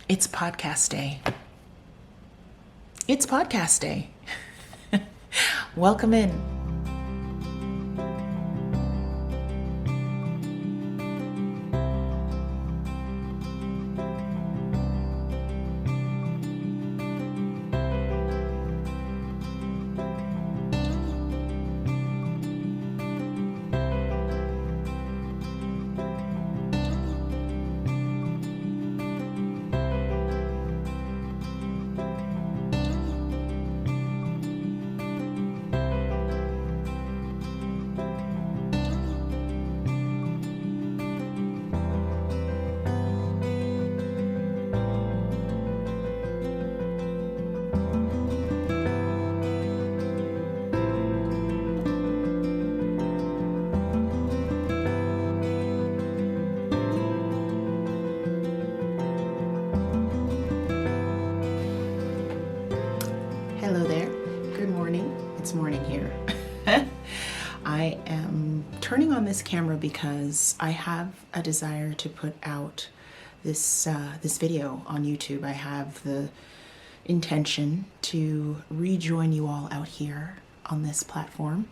It's podcast day. It's podcast day. Welcome in. Hello there. Good morning. It's morning here. I am turning on this camera because I have a desire to put out this video on YouTube. I have the intention to rejoin you all out here on this platform.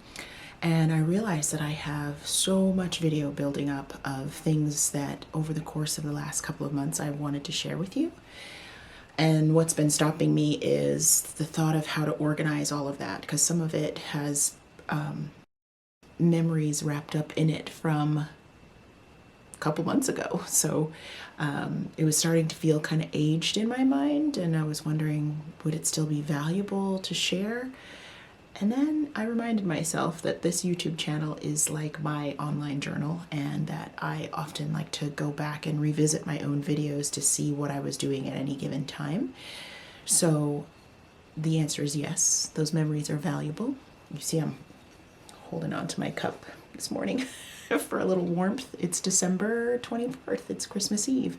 And I realize that I have so much video building up of things that over the course of the last couple of months I wanted to share with you. And what's been stopping me is the thought of how to organize all of that, because some of it has memories wrapped up in it from a couple months ago. So it was starting to feel kind of aged in my mind, and I was wondering, would it still be valuable to share? And then I reminded myself that this YouTube channel is like my online journal, and that I often like to go back and revisit my own videos to see what I was doing at any given time. So the answer is yes, those memories are valuable. You see I'm holding on to my cup this morning for a little warmth. It's December 24th, it's Christmas Eve.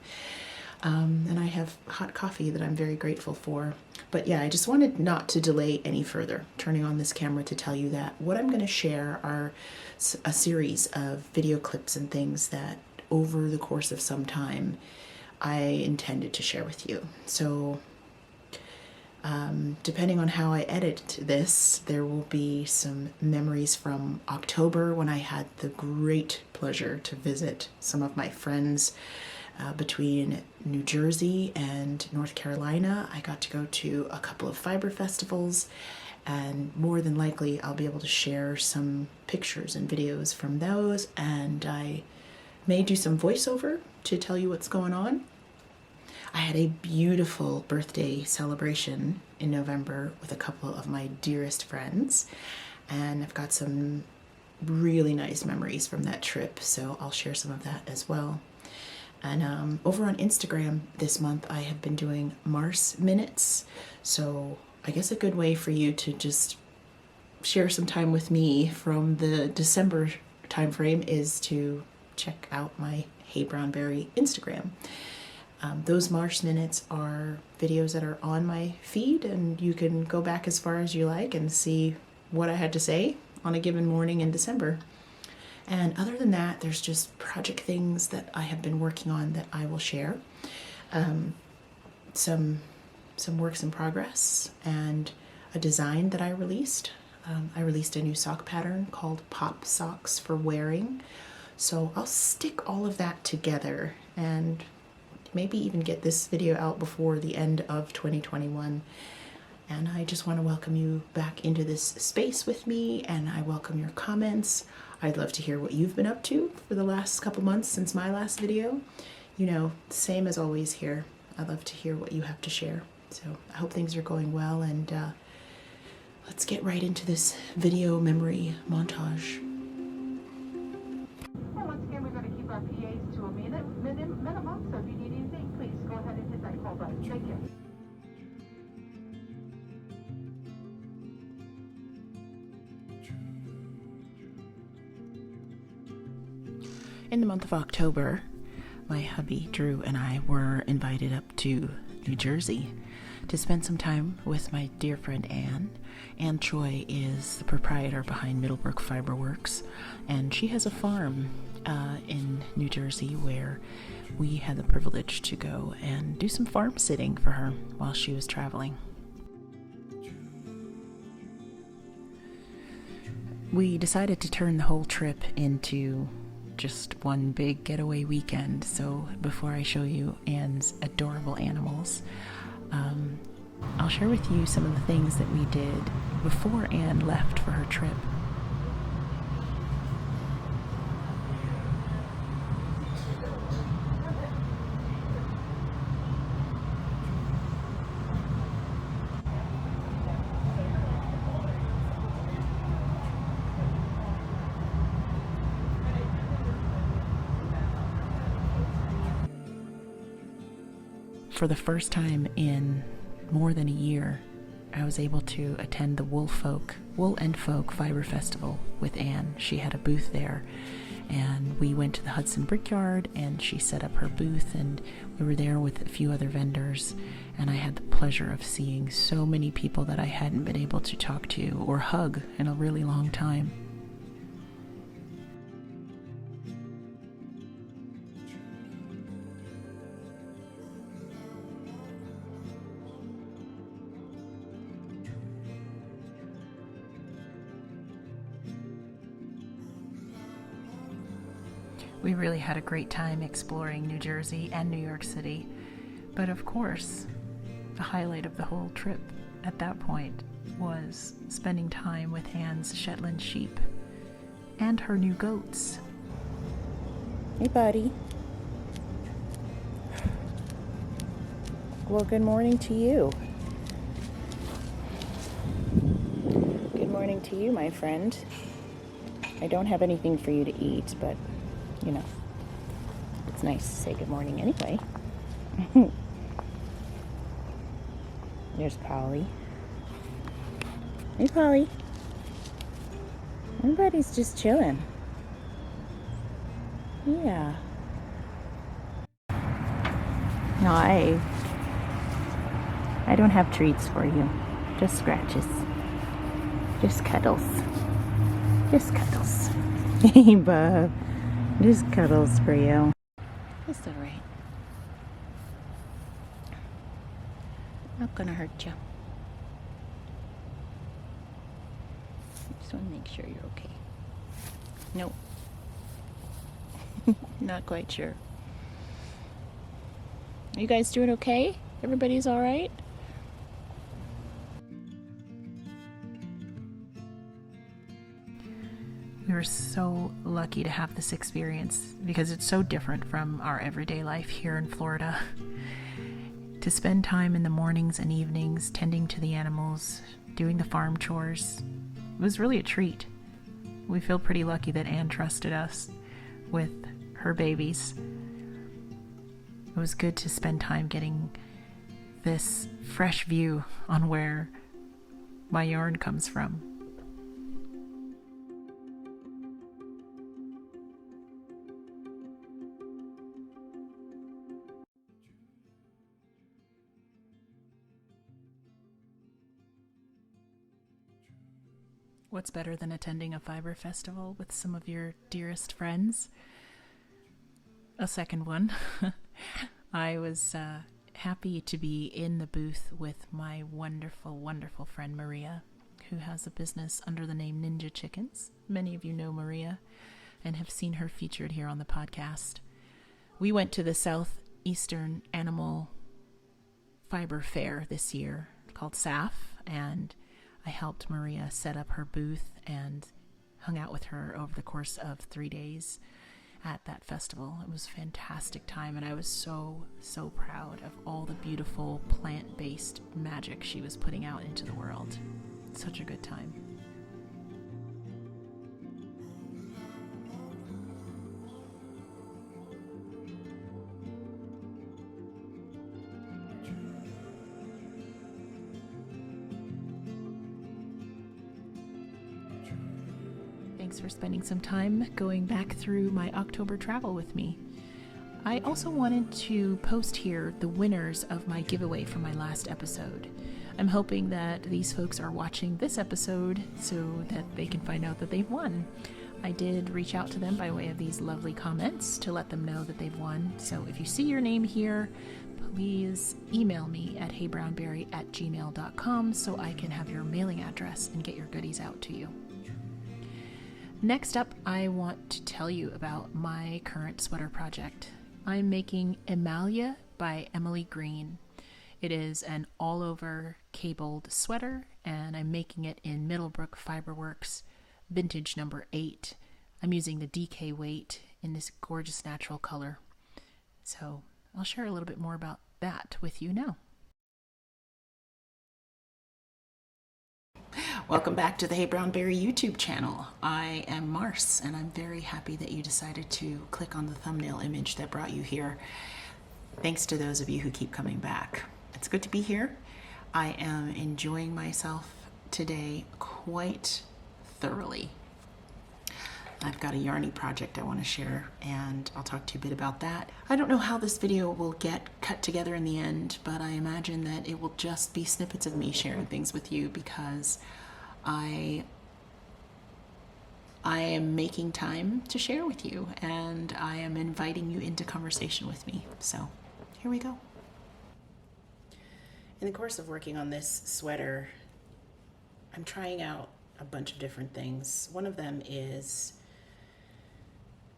And I have hot coffee that I'm very grateful for. But yeah, I just wanted not to delay any further turning on this camera to tell you that what I'm going to share are a series of video clips and things that over the course of some time I intended to share with you. So depending on how I edit this, there will be some memories from October when I had the great pleasure to visit some of my friends between New Jersey and North Carolina. I got to go to a couple of fiber festivals, and more than likely I'll be able to share some pictures and videos from those, and I may do some voiceover to tell you what's going on. I had a beautiful birthday celebration in November with a couple of my dearest friends, and I've got some really nice memories from that trip, so I'll share some of that as well. And over on Instagram this month, I have been doing Mars Minutes. So I guess a good way for you to just share some time with me from the December timeframe is to check out my heyBrownBerry Instagram. Those Mars Minutes are videos that are on my feed, and you can go back as far as you like and see what I had to say on a given morning in December. And other than that, there's just project things that I have been working on that I will share. Some works in progress, and a design that I released. I released a new sock pattern called Pop Socks for Wearing. So I'll stick all of that together and maybe even get this video out before the end of 2021. And I just want to welcome you back into this space with me, and I welcome your comments. I'd love to hear what you've been up to for the last couple months since my last video. You know, same as always here. I'd love to hear what you have to share. So I hope things are going well, and let's get right into this video memory montage. And once again, we're going to keep our PAs to a minimum, so if you need anything, please go ahead and hit that call button. Thank you. In the month of October, my hubby Drew and I were invited up to New Jersey, to spend some time with my dear friend Anne. Anne Choi is the proprietor behind Middlebrook Fiberworks, and she has a farm in New Jersey where we had the privilege to go and do some farm sitting for her while she was traveling. We decided to turn the whole trip into just one big getaway weekend, so before I show you Anne's adorable animals, I'll share with you some of the things that we did before Anne left for her trip. For the first time in more than a year, I was able to attend the Wool and Folk Fiber Festival with Anne. She had a booth there, and we went to the Hudson Brickyard, and she set up her booth, and we were there with a few other vendors, and I had the pleasure of seeing so many people that I hadn't been able to talk to or hug in a really long time. We really had a great time exploring New Jersey and New York City, but of course, the highlight of the whole trip at that point was spending time with Anne's Shetland sheep and her new goats. Hey, buddy. Well, good morning to you. Good morning to you, my friend. I don't have anything for you to eat, but you know, it's nice to say good morning anyway. There's Polly. Hey, Polly. Everybody's just chilling. Yeah. No, I don't have treats for you. Just scratches. Just cuddles. Just cuddles. Hey, bub. Just cuddles for you. It's all right. Not gonna hurt you. Just want to make sure you're okay. Nope. Not quite sure. Are you guys doing okay? Everybody's all right? We were so lucky to have this experience because it's so different from our everyday life here in Florida. To spend time in the mornings and evenings tending to the animals, doing the farm chores, it was really a treat. We feel pretty lucky that Anne trusted us with her babies. It was good to spend time getting this fresh view on where my yarn comes from. What's better than attending a fiber festival with some of your dearest friends? A second one. I was happy to be in the booth with my wonderful, wonderful friend Maria, who has a business under the name Ninja Chickens. Many of you know Maria and have seen her featured here on the podcast. We went to the Southeastern Animal Fiber Fair this year called SAF, and I helped Maria set up her booth and hung out with her over the course of 3 days at that festival. It was a fantastic time, and I was so, so proud of all the beautiful plant-based magic she was putting out into the world. Such a good time. Thanks for spending some time going back through my October travel with me. I also wanted to post here the winners of my giveaway from my last episode. I'm hoping that these folks are watching this episode so that they can find out that they've won. I did reach out to them by way of these lovely comments to let them know that they've won. So if you see your name here, please email me at heyBrownBerry@gmail.com so I can have your mailing address and get your goodies out to you. Next up, I want to tell you about my current sweater project. I'm making Emalje by Emily Greene. It is an all-over cabled sweater, and I'm making it in Middlebrook Fiberworks vintage number 8. I'm using the DK weight in this gorgeous natural color. So I'll share a little bit more about that with you now. Welcome back to the heyBrownBerry YouTube channel. I am Mars, and I'm very happy that you decided to click on the thumbnail image that brought you here. Thanks to those of you who keep coming back. It's good to be here. I am enjoying myself today quite thoroughly. I've got a yarny project I want to share, and I'll talk to you a bit about that. I don't know how this video will get cut together in the end, but I imagine that it will just be snippets of me sharing things with you because I am making time to share with you, and I am inviting you into conversation with me. So here we go. In the course of working on this sweater, I'm trying out a bunch of different things. One of them is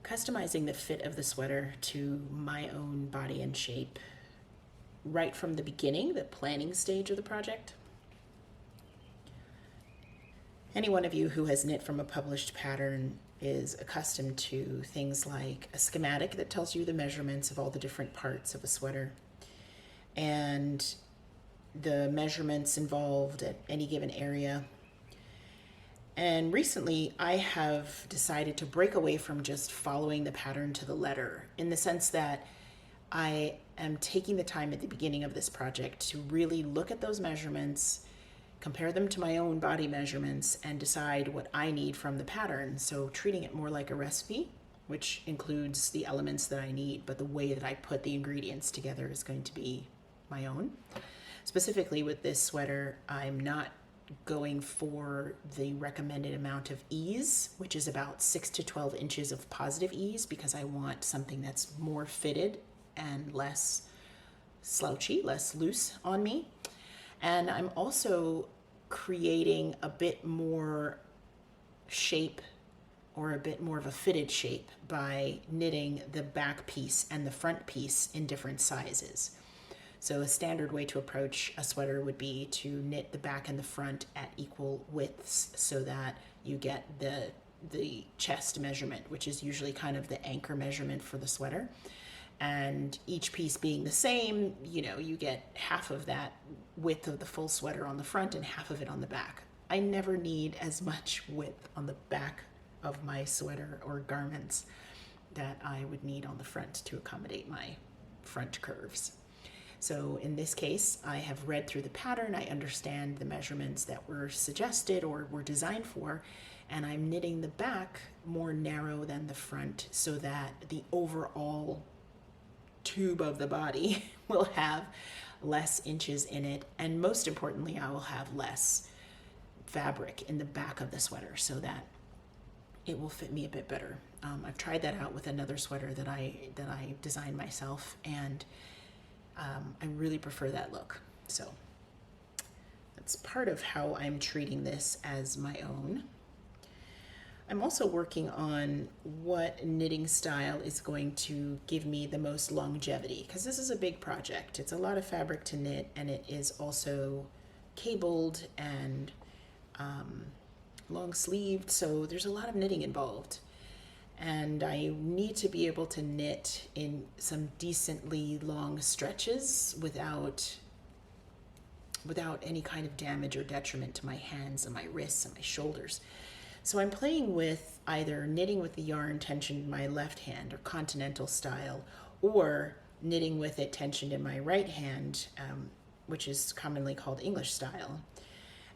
customizing the fit of the sweater to my own body and shape right from the beginning, the planning stage of the project. Any one of you who has knit from a published pattern is accustomed to things like a schematic that tells you the measurements of all the different parts of a sweater and the measurements involved at any given area. And recently I have decided to break away from just following the pattern to the letter, in the sense that I am taking the time at the beginning of this project to really look at those measurements, compare them to my own body measurements, and decide what I need from the pattern. So treating it more like a recipe, which includes the elements that I need, but the way that I put the ingredients together is going to be my own. Specifically with this sweater, I'm not going for the recommended amount of ease, which is about 6 to 12 inches of positive ease, because I want something that's more fitted and less slouchy, less loose on me. And I'm also creating a bit more shape, or a bit more of a fitted shape, by knitting the back piece and the front piece in different sizes. So a standard way to approach a sweater would be to knit the back and the front at equal widths so that you get the chest measurement, which is usually kind of the anchor measurement for the sweater. And each piece being the same, you get half of that width of the full sweater on the front and half of it on the back. I never need as much width on the back of my sweater or garments that I would need on the front to accommodate my front curves. So in this case, I have read through the pattern, I understand the measurements that were suggested or were designed for, and I'm knitting the back more narrow than the front so that the overall tube of the body will have less inches in it, and most importantly, I will have less fabric in the back of the sweater so that it will fit me a bit better. I've tried that out with another sweater that I designed myself, and I really prefer that look. So that's part of how I'm treating this as my own. I'm also working on what knitting style is going to give me the most longevity, because this is a big project. It's a lot of fabric to knit, and it is also cabled and long sleeved, so there's a lot of knitting involved. And I need to be able to knit in some decently long stretches without any kind of damage or detriment to my hands and my wrists and my shoulders. So I'm playing with either knitting with the yarn tensioned in my left hand, or continental style, or knitting with it tensioned in my right hand, which is commonly called English style.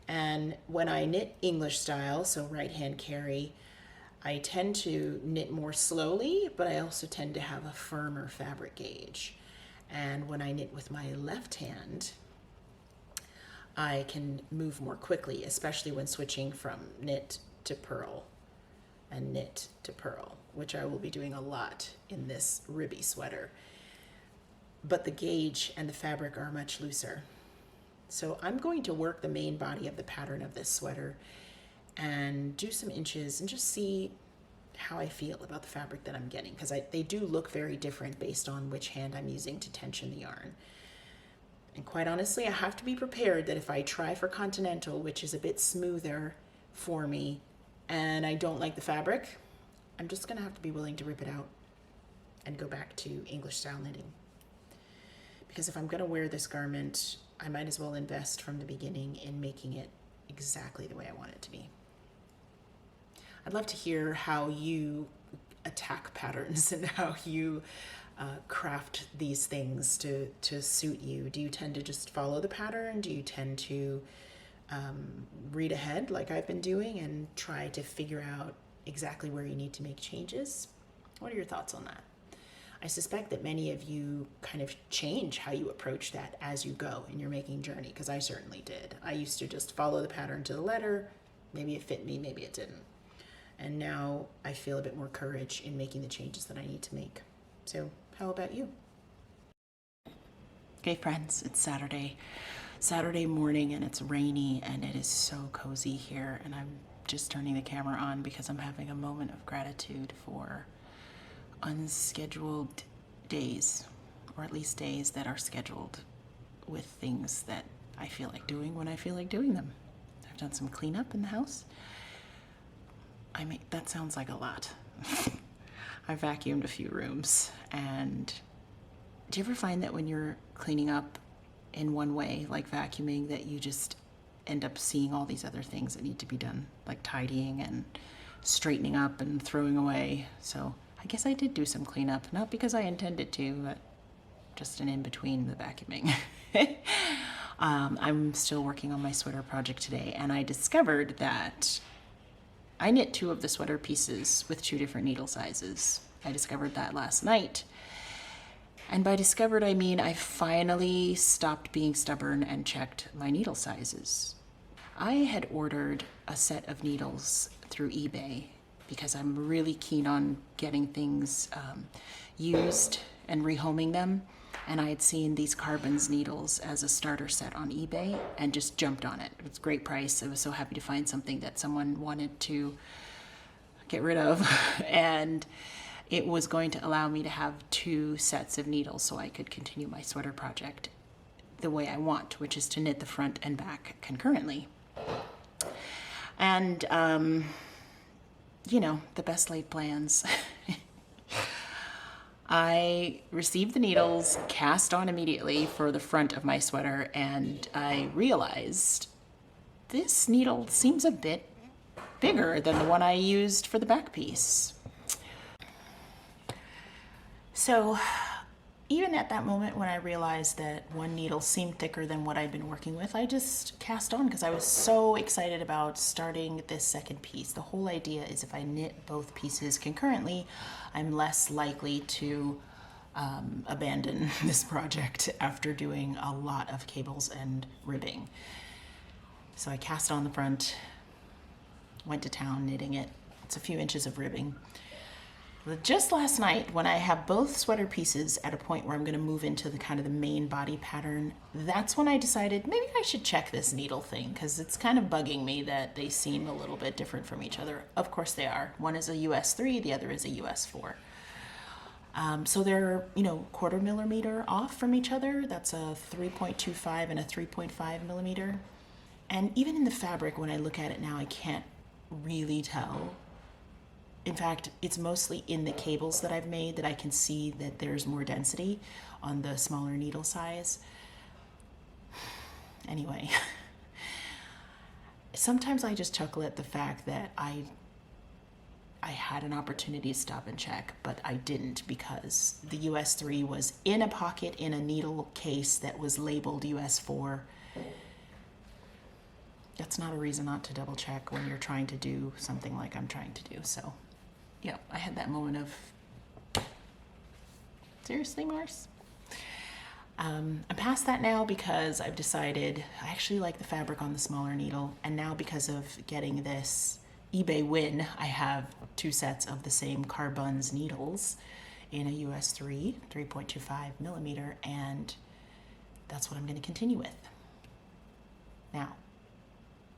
And when I knit English style, so right hand carry, I tend to knit more slowly, but I also tend to have a firmer fabric gauge. And when I knit with my left hand, I can move more quickly, especially when switching from knit to purl and knit to purl, which I will be doing a lot in this ribby sweater. But the gauge and the fabric are much looser. So I'm going to work the main body of the pattern of this sweater and do some inches and just see how I feel about the fabric that I'm getting, because they do look very different based on which hand I'm using to tension the yarn. And quite honestly, I have to be prepared that if I try for Continental, which is a bit smoother for me, and I don't like the fabric, I'm just gonna have to be willing to rip it out and go back to English style knitting. Because if I'm gonna wear this garment, I might as well invest from the beginning in making it exactly the way I want it to be. I'd love to hear how you attack patterns and how you craft these things to suit you. Do you tend to just follow the pattern? Do you tend to read ahead like I've been doing and try to figure out exactly where you need to make changes? What are your thoughts on that? I suspect that many of you kind of change how you approach that as you go in your making journey, because I certainly did. I used to just follow the pattern to the letter. Maybe it fit me, maybe it didn't. And now I feel a bit more courage in making the changes that I need to make. So how about you? Okay, friends, it's Saturday morning, and it's rainy, and it is so cozy here, and I'm just turning the camera on because I'm having a moment of gratitude for unscheduled days, or at least days that are scheduled with things that I feel like doing when I feel like doing them. I've done some cleanup in the house. That sounds like a lot. I vacuumed a few rooms, and do you ever find that when you're cleaning up in one way, like vacuuming, that you just end up seeing all these other things that need to be done, like tidying and straightening up and throwing away? So I guess I did do some cleanup, not because I intended to, but just an in-between the vacuuming. I'm still working on my sweater project today, and I discovered that I knit 2 of the sweater pieces with 2 different needle sizes. I discovered that last night. And by discovered, I mean I finally stopped being stubborn and checked my needle sizes. I had ordered a set of needles through eBay because I'm really keen on getting things used and rehoming them. And I had seen these Carbons needles as a starter set on eBay and just jumped on it. It was a great price. I was so happy to find something that someone wanted to get rid of. And it was going to allow me to have 2 sets of needles so I could continue my sweater project the way I want, which is to knit the front and back concurrently. And, you know, the best laid plans. I received the needles, cast on immediately for the front of my sweater, and I realized this needle seems a bit bigger than the one I used for the back piece. So even at that moment when I realized that one needle seemed thicker than what I'd been working with, I just cast on because I was so excited about starting this second piece. The whole idea is if I knit both pieces concurrently, I'm less likely to abandon this project after doing a lot of cables and ribbing. So I cast on the front, went to town knitting it. It's a few inches of ribbing. Just last night, when I have both sweater pieces at a point where I'm going to move into the kind of the main body pattern, that's when I decided maybe I should check this needle thing, because it's kind of bugging me that they seem a little bit different from each other. Of course they are. One is a US 3, the other is a US 4. So they're, you know, 1/4 millimeter off from each other. That's a 3.25 and a 3.5 millimeter. And even in the fabric, when I look at it now, I can't really tell. In fact, it's mostly in the cables that I've made that I can see that there's more density on the smaller needle size. Anyway, sometimes I just chuckle at the fact that I had an opportunity to stop and check, but I didn't because the US 3 was in a pocket in a needle case that was labeled US 4. That's not a reason not to double check when you're trying to do something like I'm trying to do. So yeah, I had that moment of, seriously, Mars? I'm past that now because I've decided I actually like the fabric on the smaller needle, and now because of getting this eBay win, I have 2 sets of the same Carbons needles in a US 3.25 millimeter, and that's what I'm going to continue with. Now,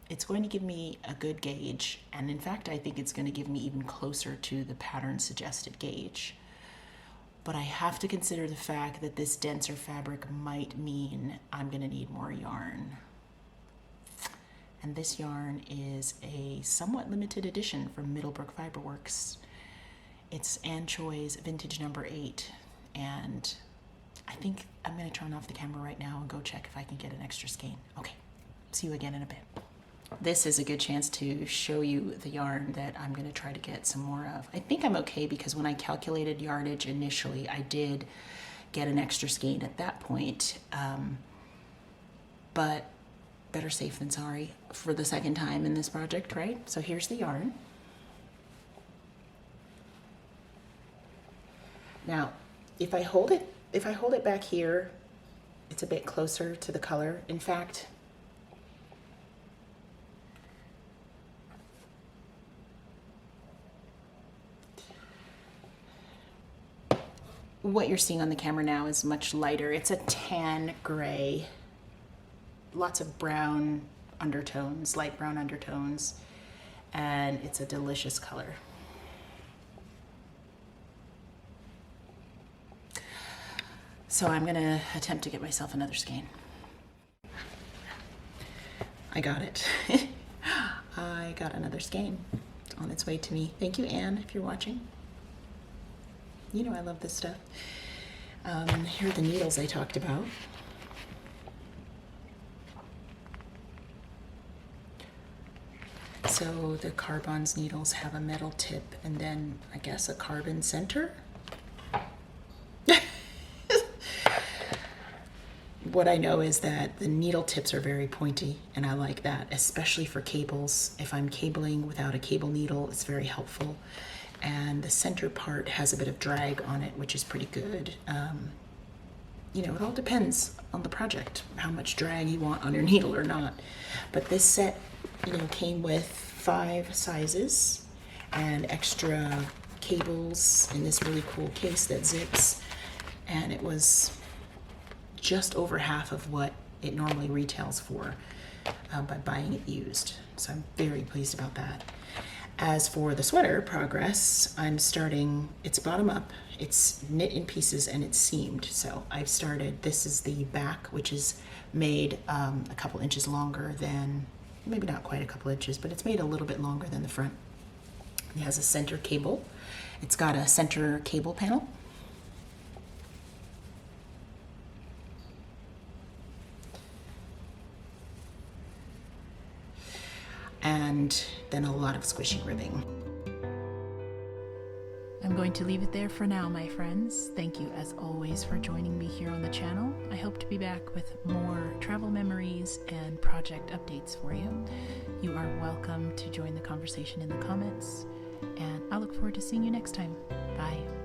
it's going to give me a good gauge, and in fact I think it's going to give me even closer to the pattern suggested gauge. But I have to consider the fact that this denser fabric might mean I'm going to need more yarn. And this yarn is a somewhat limited edition from Middlebrook Fiberworks. It's Ann Choi's vintage number 8, and I think I'm going to turn off the camera right now and go check if I can get an extra skein. Okay, see you again in a bit. This is a good chance to show you the yarn that I'm going to try to get some more of. I think I'm okay because when I calculated yardage initially, I did get an extra skein at that point. But better safe than sorry for the second time in this project, right? So here's the yarn. Now, if I hold it back here, it's a bit closer to the color. In fact, what you're seeing on the camera now is much lighter. It's a tan gray, lots of brown undertones, light brown undertones, and it's a delicious color. So I'm gonna attempt to get myself another skein. I got it. I got another skein on its way to me. Thank you, Anne, if you're watching. You know I love this stuff. Here are the needles I talked about. So the Carbons needles have a metal tip and then I guess a carbon center. What I know is that the needle tips are very pointy, and I like that, especially for cables. If I'm cabling without a cable needle, it's very helpful. And the center part has a bit of drag on it, which is pretty good. You know, it all depends on the project, how much drag you want on your needle or not. But this set, you know, came with 5 sizes and extra cables in this really cool case that zips, and it was just over half of what it normally retails for by buying it used. So I'm very pleased about that. As for the sweater progress, I'm starting, it's bottom up, it's knit in pieces and it's seamed. So I've started, this is the back, which is made a couple inches longer than, maybe not quite a couple inches, but it's made a little bit longer than the front. It has a center cable. It's got a center cable panel. And then a lot of squishy ribbing. I'm going to leave it there for now, my friends. Thank you as always for joining me here on the channel. I hope to be back with more travel memories and project updates for you. You are welcome to join the conversation in the comments, and I look forward to seeing you next time. Bye.